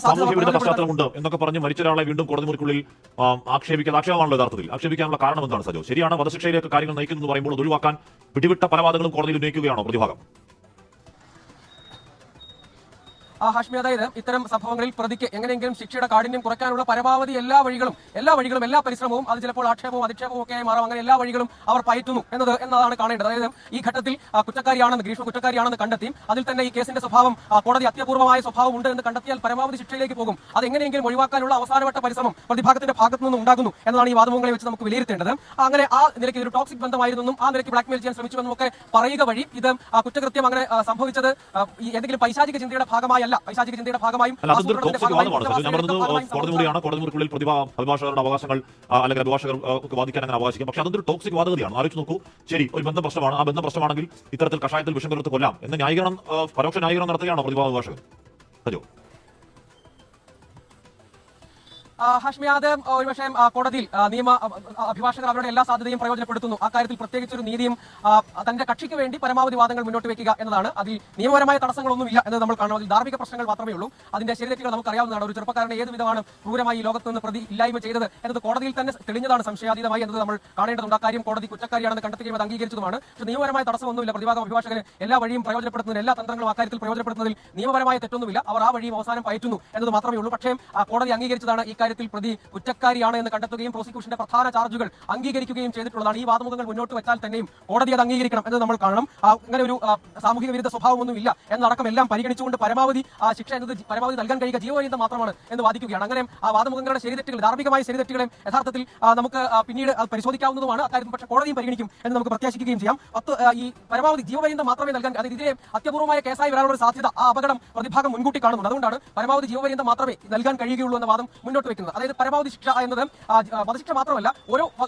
സാമൂഹ്യ വിരുദ്ധ പശ്ചാത്തലമുണ്ട് എന്നൊക്കെ പറഞ്ഞ് മരിച്ച ഒരാളെ വീണ്ടും കോടതി മുറിക്കുള്ളിൽ ആക്ഷേപമാണല്ലോ യഥാർത്ഥത്തിൽ. ആക്ഷേപിക്കാനുള്ള കാരണം എന്താണ് സജോ? ശരിയാണ്, വധശിക്ഷയിലേക്ക് കാര്യങ്ങൾ നയിക്കുന്നു പറയുമ്പോൾ ഒഴിവാക്കാൻ പിടിവിട്ട പല വാദങ്ങളും കോടതിയിൽ ഉന്നയിക്കുകയാണോ പ്രതിഭാഗം? ഹാഷ്മി, അതായത് ഇത്തരം സംഭവങ്ങളിൽ പ്രതിക്ക് എങ്ങനെയെങ്കിലും ശിക്ഷയുടെ കാഠിന്യം കുറയ്ക്കാനുള്ള പരമാവധി എല്ലാ വഴികളും എല്ലാ പരിശ്രമവും, അത് ചിലപ്പോൾ ആക്ഷേപവും അധിക്ഷേപവും ഒക്കെ ആയി മാറും, അങ്ങനെ എല്ലാ വഴികളും അവർ പയറ്റുന്നു എന്നതാണ് കാണേണ്ടത്. അതായത് ഈ ഘട്ടത്തിൽ ഗ്രീഷ്മ കുറ്റക്കാരിയാണെന്ന് കണ്ടെത്തിയും അതിൽ തന്നെ ഈ കേസിന്റെ സ്വഭാവം കോടതി അത്യപൂർവമായ സ്വഭാവം ഉണ്ട് എന്ന് കണ്ടെത്തിയാൽ പരമാവധി ശിക്ഷയിലേക്ക് പോകും. അത് എങ്ങനെയെങ്കിലും ഒഴിവാക്കാനുള്ള അവസാനവട്ട പരിശ്രമം പ്രതിഭാഗത്തിന്റെ ഭാഗത്തു നിന്നും ഉണ്ടാകുന്നു എന്നതാണ് ഈ വാദമുഖങ്ങളെ വെച്ച് നമുക്ക് വിലയിരുത്തേണ്ടത്. അങ്ങനെ ആ നിലയ്ക്ക് ഒരു ടോക്സിക് ബന്ധമായിരുന്നെന്നും ആ നിലയ്ക്ക് ബ്ലാക്ക്മെയിൽ ചെയ്യാൻ ശ്രമിച്ചുവെന്നും ഒക്കെ പറയുക വഴി ഇത് കുറ്റകൃത്യം അങ്ങനെ സംഭവിച്ചത് ഏതെങ്കിലും പൈശാചിക ചിന്തയുടെ ഭാഗമായല്ല, പൈശാചിക ചിന്തയുടെ ഭാഗമായും കോടതിമുറിക്കുള്ളിൽ അഭിഭാഷകരുടെ അവകാശങ്ങൾ അല്ലെങ്കിൽ അഭിഭാഷകർക്ക് വാദിക്കാൻ അങ്ങനെ അവകാശിക്കും. പക്ഷേ അതൊരു ടോക്സിക് വാദഗതിയാണ്. ആലോചിച്ച് നോക്കൂ, ശരി, ഒരു ബന്ധം പ്രശ്നമാണ്, ആ ബന്ധം പ്രശ്നമാണെങ്കിൽ ഇത്തരത്തിൽ കഷായത്തിൽ വിഷം കലർത്ത് കൊല്ലാം എന്ന് പരോക്ഷ ന്യായീകരണം നടത്തുകയാണോ പ്രതിഭാഗ അഭിഭാഷകൻ? സജോ, ഹാഷ്മി, അത് ഒരുപക്ഷെ കോടതിയിൽ നിയമ അഭിഭാഷകർ അവരുടെ എല്ലാ സാധ്യതയും പ്രയോജനപ്പെടുത്തുന്നു. അക്കാര്യത്തിൽ പ്രത്യേകിച്ചൊരു നീതിയും തന്റെ കക്ഷിക്ക് വേണ്ടി പരമാവധി വാദങ്ങൾ മുന്നോട്ട് വെക്കുക എന്നതാണ്. അതിൽ നിയമപരമായ തടസ്സങ്ങളൊന്നുമില്ല എന്ന് നമ്മൾ കാണണം. അതിൽ ധാർമ്മിക പ്രശ്നങ്ങൾ മാത്രമേ ഉള്ളൂ. അതിന്റെ ശരിതെറ്റുകൾ നമുക്കറിയാവുന്നതാണ്. ഒരു ചെറുപ്പക്കാരനെ ഏത് വിധമാണ് ക്രൂരമായി ഈ ലോകത്ത് നിന്ന് പ്രതി ഇല്ലായ്മ ചെയ്തത് എന്നത് കോടതിയിൽ തന്നെ തെളിഞ്ഞതാണ് സംശയാതീതമായി എന്നത് നമ്മൾ കാണേണ്ടതുണ്ട്. അക്കാര്യം കോടതി കുറ്റക്കാരിയാണെന്ന് കണ്ടെത്തുകയും അത് അംഗീകരിച്ചതുമാണ്. പക്ഷേ നിയമപരമായ തടസ്സമൊന്നുമില്ല. പ്രതിഭാഗ അഭിഭാഷകന് എല്ലാ വഴിയും പ്രയോജനപ്പെടുത്തുന്നതിന്, എല്ലാ തന്ത്രങ്ങളും അക്കാര്യത്തിൽ പ്രയോജനപ്പെടുത്തുന്നതിൽ നിയമപരമായ തെറ്റൊന്നുമില്ല. അവർ ആ വഴിയും അവസാനം പയറ്റുന്നു എന്നത് മാത്രമേ ഉള്ളൂ. പക്ഷേ കോടതി അംഗീകരിച്ചതാണ് ഇക്കാര്യത്തിൽ പ്രതി കുറ്റക്കാരിയാണ് എന്ന് കണ്ടെത്തുകയും പ്രോസിക്യൂഷന്റെ പ്രധാന ചാർജുകൾ അംഗീകരിക്കുകയും ചെയ്തിട്ടുള്ളതാണ്. ഈ വാദമുഖങ്ങൾ മുന്നോട്ട് വെച്ചാൽ തന്നെയും കോടതി അത് അംഗീകരിക്കണം എന്ന് നമ്മൾ കാണണം. അങ്ങനെ ഒരു സാമൂഹിക വിരുദ്ധ സ്വഭാവമൊന്നും ഇല്ല എന്നടക്കം എല്ലാം പരിഗണിച്ചുകൊണ്ട് പരമാവധി ശിക്ഷ എന്നത് പരമാവധി നൽകാൻ കഴിയുക ജീവപര്യന്തം മാത്രമാണ് എന്ന് വാദിക്കുകയാണ്. അങ്ങനെ ആ വാദമുഖങ്ങളുടെ ശരിതെറ്റുകൾ, ധാർമ്മികമായ ശരിതെറ്റുകളെ യഥാർത്ഥത്തിൽ നമുക്ക് പിന്നീട് പരിശോധിക്കാവുന്നതുമാണ്. അക്കാര്യത്തിൽ പക്ഷേ കോടതിയും പരിഗണിക്കും എന്ന് നമുക്ക് പ്രത്യാശിക്കുകയും ചെയ്യാം. ഈ പരമാവധി ജീവപര്യന്തം മാത്രമേ നൽകാൻ, അതായത് ഇതിലെ അത്യപൂർവമായ കേസായി വരാനുള്ള സാധ്യത, ആ അപകടം പ്രതിഭാഗം മുൻകൂട്ടി കാണുന്നുണ്ട്. അതുകൊണ്ടാണ് പരമാവധി ജീവപര്യന്തം മാത്രമേ നൽകാൻ കഴിയുകയുള്ളൂ എന്ന വാദം മുന്നോട്ട് വെക്കുന്നത്. അതായത് പരമാവധി ശിക്ഷ എന്നത് വധശിക്ഷ മാത്രമല്ല,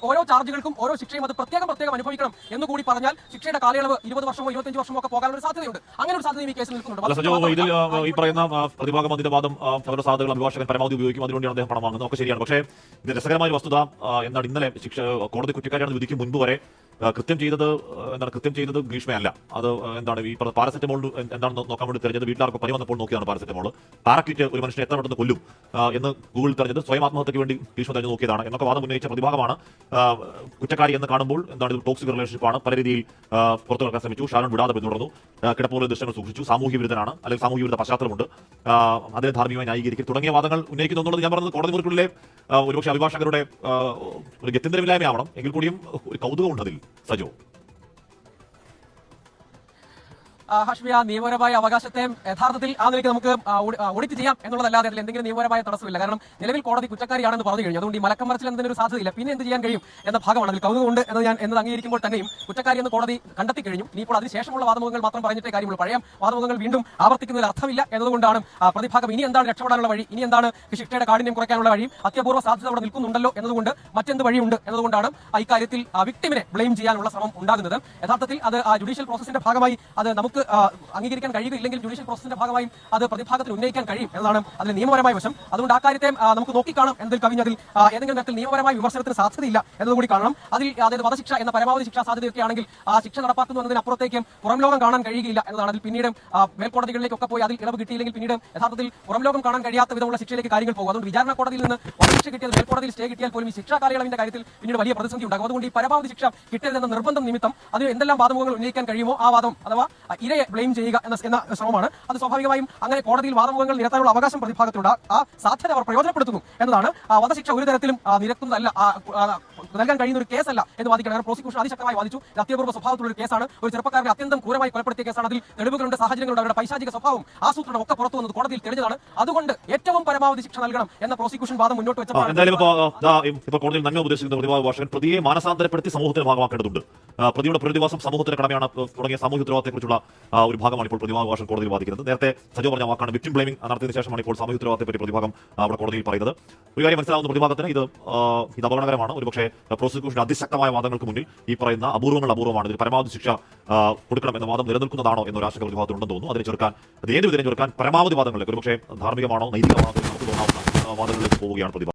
ഓരോ ചാർജുകൾക്കും ഓരോ ശിക്ഷയും അത് പ്രത്യേകം അനുഭവിക്കണം എന്നുകൂടി പറഞ്ഞാൽ ശിക്ഷയുടെ കാലയളവ് 20 വർഷമോ 25 വർഷമോ ഒക്കെ പോകാനുള്ള സാധ്യതയുണ്ട്. അങ്ങനെ ഒരു സാധ്യത ഈ കേസിൽ നിൽക്കുന്നുണ്ട്. ഇതിൽ ഈ പറയുന്ന പ്രതിഭാഗം അതിന്റെ വാദം അവരുടെ സാധ്യതകൾ അഭിഭാഷകൻ പരമാവധി ഉപയോഗിക്കും, അതിനുവേണ്ടിയാണ് അദ്ദേഹം പണം വാങ്ങുന്നത്, ഒക്കെ ശരിയാണ്. പക്ഷേ ഇത് രസകരമായ വസ്തുത എന്താണ്, ഇന്നലെ കോടതി കുറ്റക്കാരിയാണെന്ന് വിധിക്കും മുൻപ് വരെ കൃത്യം ചെയ്തത് ഗ്രീഷ്മയല്ല. അത് എന്താണ്, ഈ പാരസെറ്റമോൾ എന്താണെന്ന് നോക്കാൻ വേണ്ടി തെരഞ്ഞത് വീട്ടിലാർക്ക് പനി വന്നപ്പോൾ നോക്കിയതാണ് പാരസെറ്റമോൾ. പാരക്വിറ്റ് ഒരു മനുഷ്യനെ എത്ര പെട്ടെന്ന് കൊല്ലും എന്ന് ഗൂഗിൾ തെരഞ്ഞത് സ്വയം ആത്മഹത്യക്ക് വേണ്ടി ഗ്രീഷ്മ തെരഞ്ഞു നോക്കിയതാണ് എന്നൊക്കെ വാദം ഉന്നയിച്ച പ്രതിഭാഗമാണ് കുറ്റക്കാരി എന്ന് കാണുമ്പോൾ എന്താണ്, ഇത് ടോക്സിക് റിലേഷൻഷിപ്പാണ്, പല രീതിയിൽ പുറത്തു നടക്കാൻ ശ്രമിച്ചു, ഷാരോൺ വിടാതെ പിന്തുടർന്നു, കിടപ്പുറ ദൃശ്യങ്ങൾ സൂക്ഷിച്ചു, സാമൂഹ്യ വിരുദ്ധനാണ് അല്ലെങ്കിൽ സാമൂഹ്യ വിരുദ്ധ പശ്ചാത്തലമുണ്ട്, അതിനെ ധാർമ്മികമായി ന്യായീകരിക്കും തുടങ്ങിയ വാദങ്ങൾ ഉന്നയിക്കുന്നു എന്നുള്ളത് ഞാൻ പറഞ്ഞത് കോടതി മുറിക്കുള്ളിലെ ഒരുപക്ഷെ അഭിഭാഷകരുടെ ഒരു ഗത്യന്തരമില്ലായ്മയാവണം, എങ്കിൽ കൂടിയും ഒരു കൗതുകമുണ്ട് അതിൽ. സജോ, ഹാഷ്മി, ആ നിയമപരമായ അവകാശത്തെ യഥാർത്ഥത്തിൽ ആ നിലയ്ക്ക് നമുക്ക് ഓഡിറ്റ് ചെയ്യാം എന്നുള്ളതല്ലാതെ അതിൽ എന്തെങ്കിലും നിയമപരമായ തടസ്സമില്ല. കാരണം നിലവിൽ കോടതി കുറ്റക്കാരിയാണെന്ന് പറഞ്ഞു കഴിഞ്ഞു. അതുകൊണ്ട് ഈ മലക്കം മറിച്ചിൽ എന്തെങ്കിലും ഒരു സാധ്യതയില്ല. പിന്നെ എന്ത് ചെയ്യാൻ കഴിയും എന്ന ഭാഗമാണ്. അതിൽ കൗതുകമുണ്ട് എന്നത് അംഗീകരിക്കുമ്പോൾ തന്നെയും കുറ്റക്കാരി എന്ന് കോടതി കണ്ടെത്തി കഴിഞ്ഞു. ഇനിയിപ്പോൾ അതിനുശേഷമുള്ള വാദമുഖങ്ങൾ മാത്രം പറഞ്ഞിട്ടേ കാര്യമുള്ളൂ. പഴയ വാദമുഖങ്ങൾ വീണ്ടും ആവർത്തിക്കുന്നതിൽ അർത്ഥമില്ല എന്നതുകൊണ്ടാണ് പ്രതിഭാഗം ഇനി എന്താണ് രക്ഷപ്പെടാനുള്ള വഴി, ഇനി എന്താണ് ശിക്ഷയുടെ കാഠിന്യം കുറയ്ക്കാനുള്ള വഴി, അത്യപൂർവ്വ സാധ്യത അവിടെ നിൽക്കുന്നുണ്ടല്ലോ എന്നതുകൊണ്ട് മറ്റെന്ത് വഴിയുണ്ട് എന്നതുകൊണ്ടാണ് ഇക്കാര്യത്തിൽ വിക്ടിമിനെ ബ്ലെയിം ചെയ്യാനുള്ള ശ്രമം ഉണ്ടാകുന്നത്. യഥാർത്ഥത്തിൽ അത് ജുഡീഷ്യൽ പ്രോസസിന്റെ ഭാഗമായി അത് നമുക്ക് അംഗീകരിക്കാൻ കഴിയുകയില്ലെങ്കിൽ ജുഡീഷ്യൽ പ്രോസസിന്റെ ഭാഗമായും അത് പ്രതിഭാഗത്തിന് ഉന്നയിക്കാൻ കഴിയും എന്നതാണ് അതിന്റെ നിയമപരമായ വശം. അതുകൊണ്ട് ആ കാര്യത്തെ നമുക്ക് നോക്കിക്കാണാം എന്നതിൽ കവിഞ്ഞതിൽ ഏതെങ്കിലും തരത്തിൽ നിയമപരമായ വിമർശനത്തിന് സാധ്യതയില്ല എന്നതുകൂടി കാണണം. അതിൽ അതായത് വധശിക്ഷ എന്ന പരമാവധി ശിക്ഷാ സാധ്യതയൊക്കെ ആണെങ്കിൽ ആ ശിക്ഷ നടപ്പാക്കുന്നു എന്നതിനപ്പുറത്തേക്കും പുറം ലോകം കാണാൻ കഴിയുകയില്ല എന്നതാണ്. അതിൽ പിന്നീട് മേൽക്കോടതികളിലേക്കൊക്കെ പോയി അതിൽ ഇളവ് കിട്ടിയില്ലെങ്കിൽ പിന്നീട് യഥാർത്ഥത്തിൽ പുറം ലോകം കാണാൻ കഴിയാത്ത വിധമുള്ള ശിക്ഷയിലേക്ക് കാര്യങ്ങൾ പോകും. അതുകൊണ്ട് വിചാരണ കോടതിയിൽ നിന്ന് വധശിക്ഷ കിട്ടിയത് മേൽക്കോടതിയിൽ സ്റ്റേ കിട്ടിയാൽ പോലും ഈ ശിക്ഷാ കാലയളവിന്റെ കാര്യത്തിൽ പിന്നീട് വലിയ പ്രതിസന്ധി ഉണ്ടാകും. അതുകൊണ്ട് ഈ പരമാവധി ശിക്ഷ കിട്ടരുതെന്ന നിർബന്ധം നിമിത്തം അതിന് എന്തെല്ലാം വാദമുഖങ്ങൾ ഉന്നയിക്കാൻ കഴിയുമോ ആ വാദം അഥവാ ഇരയെ ബ്ലെയിം ചെയ്യുക എന്ന ശ്രമമാണ്. അത് സ്വാഭാവികമായും അങ്ങനെ കോടതിയിൽ വാദമുഖങ്ങൾ നിരത്താനുള്ള അവകാശം പ്രതിഭാഗത്തുണ്ട്. ആ സാധ്യത അവർ പ്രയോജനപ്പെടുത്തുന്നു എന്നതാണ്. വധശിക്ഷ ഒരു തരത്തിലും നിരത്തുന്നതല്ല, നൽകാൻ കഴിയുന്ന ഒരു കേസല്ല എന്ന് വാദിക്കണം. പ്രോസിക്യൂഷൻ അതിശക്തമായി വാദിച്ചു. അത്യപൂർവ്വ സ്വഭാവത്തിലുള്ള ഒരു കേസാണ്. ഒരു ചെറുപ്പക്കാരനെ അത്യന്തം ക്രൂരമായി കൊലപ്പെടുത്തിയ കേസാണ്. അതിൽ തെളിവുകളുണ്ട്, സാഹചര്യങ്ങളുണ്ട്, അവരുടെ പൈശാചിക സ്വഭാവം ആസൂത്രണം ഒക്കെ പുറത്തു വന്നത് കോടതിയിൽ തെളിഞ്ഞതാണ്. അതുകൊണ്ട് ഏറ്റവും പരമാവധി ശിക്ഷ നൽകണം എന്ന പ്രോസിക്യൂഷൻ വാദം മുന്നോട്ട് വെച്ചപ്പോൾ കോടതിയിൽ നന്മ ഉപദേശിക്കുന്ന പ്രതിഭാഗം പ്രതിയെ മാനസാന്തരപ്പെടുത്തി സമൂഹത്തിന് ഭാഗമാക്കേണ്ടതുണ്ട്. പ്രതിയുടെ പുനരധിവാസം സമൂഹത്തിന്റെ കടമയാണ് തുടങ്ങിയ സാമൂഹ്യ ഉത്തരവാദിത്തത്തെക്കുറിച്ചുള്ള ഒരു ഭാഗമാണ് ഇപ്പോൾ പ്രതിഭാഗം കോടതിയിൽ വാദിക്കുന്നത്. നേരത്തെ സജോ പറഞ്ഞ വാക്കാണ് വിക്ടിം ബ്ലെയിമിംഗ് നടത്തിയതിനു ശേഷമാണ് ഇപ്പോൾ സാമൂഹ്യ ഉത്തരവാദിത്തത്തെ പ്രതിഭാഗം അവിടെ കോടതിയിൽ പറയുന്നത്. ഒരു കാര്യം മനസ്സിലാവുന്ന പ്രതിഭാഗത്തിന് ഇത് അപകടകരമാണ്. ഒരുപക്ഷെ പ്രോസിക്യൂഷൻ അതിശക്തമായ വാദങ്ങൾക്ക് മുന്നിൽ ഈ പറയുന്ന അപൂർവമാണ്. ഇതിൽ പരമാവധി ശിക്ഷ കൊടുക്കണം എന്ന വാദം നിലനിൽക്കുന്നതാണോ എന്നൊരു ആശങ്ക പ്രതിഭാഗത്തിനുണ്ടെന്ന് തോന്നുന്നു. അതിനെ ചെറുക്കാൻ അത് ഏത് വിധേന ചെറുക്കാൻ പരമാവധി വാദങ്ങളിലേക്ക് ഒരുപക്ഷെ ധാർമ്മികമാണോ നൈതികമാണോ നമുക്ക് തോന്നാവുന്ന വാദങ്ങളിലേക്ക് പോവുകയാണ് പ്രതിഭാഗം.